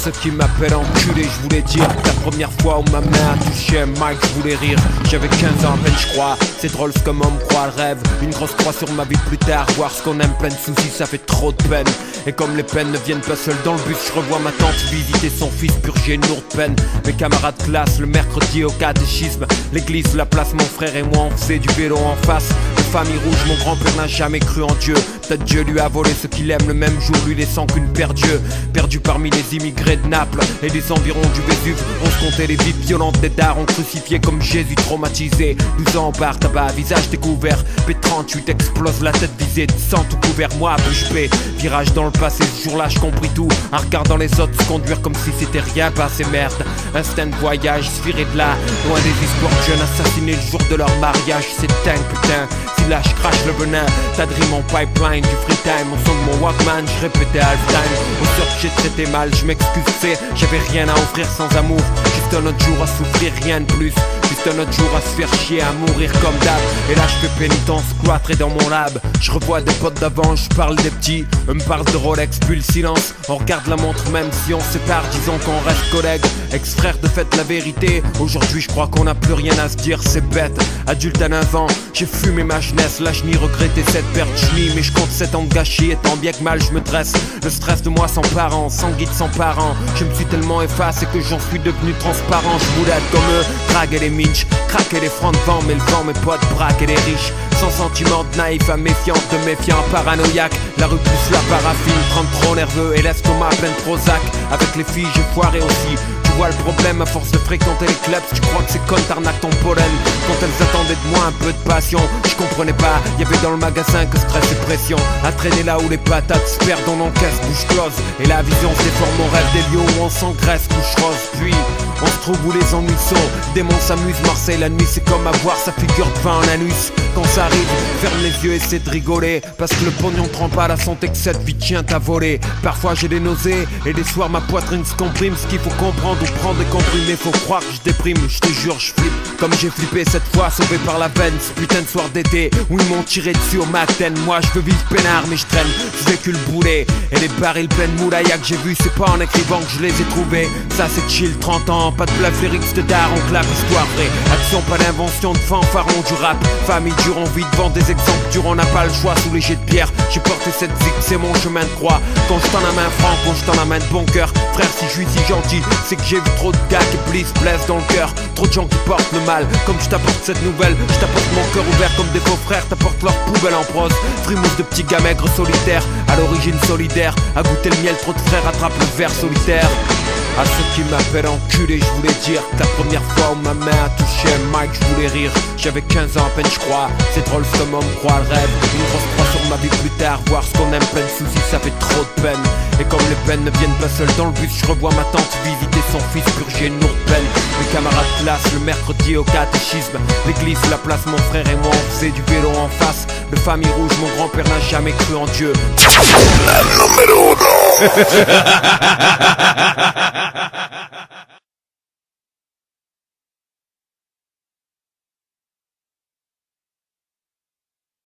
ceux qui m'appellent enculé, je voulais dire que la première fois où ma main a touché un mic, je voulais rire. J'avais 15 ans à peine, je crois. C'est drôle ce que m'en croit le rêve. Une grosse croix sur ma vie plus tard. Voir ce qu'on aime plein de soucis, ça fait trop de peine. Et comme les peines ne viennent pas seules dans le bus, je revois ma tante visiter son fils purger une lourde peine. Mes camarades de classe le mercredi au catéchisme. L'église, la place, mon frère et moi on faisait du vélo en face. De famille rouge, mon grand-père n'a jamais cru en Dieu. Peut-être Dieu lui a volé ce qu'il aime le même jour, lui laissant qu'une paire d'yeux. Perdu parmi les immigrés de Naples et des environs du Vésuve. On se comptait les vies violentes des darons crucifiés comme Jésus traumatisé. 12 ans en bar, tabac, visage découvert. P38 explose la tête visée de sang tout couvert. Moi bouche bée, virage dans le passé, ce jour-là je compris tout. En regardant les autres se conduire comme si c'était rien passé, merde. Instinct de voyage, viré de là, loin des histoires de jeunes assassinés le jour de leur mariage. C'est dingue putain, si là je crache le venin. T'as dream en pipeline, du free time, au son de mon Walkman, je répétais halftime. Au sort que j'ai traité mal, je m'excuse, c'est j'avais rien à offrir sans amour. Juste un autre jour à souffrir, rien de plus. Juste un autre jour à se faire chier, à mourir comme d'hab. Et là je fais pénitence, cloîtré dans mon lab. Je revois des potes d'avant, je parle des petits. Eux me parlent de Rolex, puis le silence. On regarde la montre même si on se sépare, disons qu'on reste collègues. Ex-frère de fait la vérité. Aujourd'hui je crois qu'on n'a plus rien à se dire, c'est bête. Adulte à 9 ans, j'ai fumé ma jeunesse. Là je n'y regrettais cette perte, je nie. Mais je compte 7 ans de gâchis et tant bien que mal je me dresse. Le stress de moi sans parents, sans guide, sans parents. Je me suis tellement effacé que j'en suis devenu transparent. Je voulais être comme eux, draguer les minches, craquer les francs de vent. Mais le vent, mes potes, braquer les riches. Sans sentiment de naïf à méfiant, de méfiant paranoïaque. La rue pousse la paraffine, 30 trop nerveux et l'estomac plein de Prozac. Avec les filles j'ai foiré aussi. Tu vois le problème à force de fréquenter les clubs. Tu crois que c'est con t'arnaques ton pollen. Quand elles attendaient de moi un peu de passion, je comprenais pas, y'avait dans le magasin que stress et pression. À traîner là où les patates se perdent, on encaisse bouche close. Et la vision se déforme, mon rêve des lieux où on s'engraisse, couche rose. Puis on se trouve où les ennuis sont. Démons s'amusent, Marseille la nuit c'est comme avoir sa figure de vin en anus. Quand ça arrive, ferme les yeux, essaie de rigoler. Parce que le pognon trempe pas, la santé que cette vie tient à voler. Parfois j'ai des nausées et des soirs ma poitrine se comprime. Ce qu'il faut comprendre ou prendre des comprimés, faut croire que je déprime. Je te jure je flippe comme j'ai flippé cette fois, sauvé par la veine. Ce putain de soir d'été où ils m'ont tiré dessus au matin. Moi je veux vivre peinard mais je traîne, je vécu le boulet. Et les barils pleins de moulaya que j'ai vu, c'est pas en écrivant que je les ai trouvés. Ça c'est chill, 30 ans, pas de bluff, lyrics de daron, clap, histoire vraie. Action, pas d'invention de fanfaron du rap. Famille dure, on vit devant des exemples durs, on n'a pas le choix sous les jets de pierre. J'ai porté cette zig, c'est mon chemin de croix. Quand je t'en la main franc, quand je t'en la main de bon cœur. Frère si je suis si gentil, c'est que j'ai vu trop de gars qui blessent dans le cœur. Trop de gens qui portent le mal, comme je t'apporte cette nouvelle. Je t'apporte mon cœur ouvert comme des faux frères, t'apporte leur poubelle en prose. Frimousse de petits gars maigres solitaires, à l'origine solidaire. À goûter le miel, trop de frères attrapent le verre solitaire. À ceux qui m'appellent enculé, je voulais dire que la première fois où ma main a touché un mic, je voulais rire. J'avais 15 ans à peine, je crois. C'est drôle, ce homme me croit le rêve. Une grosse croix sur ma vie plus tard. Voir ce qu'on aime, plein de soucis, ça fait trop de peine. Et comme les peines ne viennent pas seules dans le bus, je revois ma tante visiter son fils purger une lourde peine. Mes camarades de classe le mercredi au catéchisme. L'église, la place, mon frère et moi on faisait du vélo en face. De famille rouge, mon grand-père n'a jamais cru en Dieu. La número 1.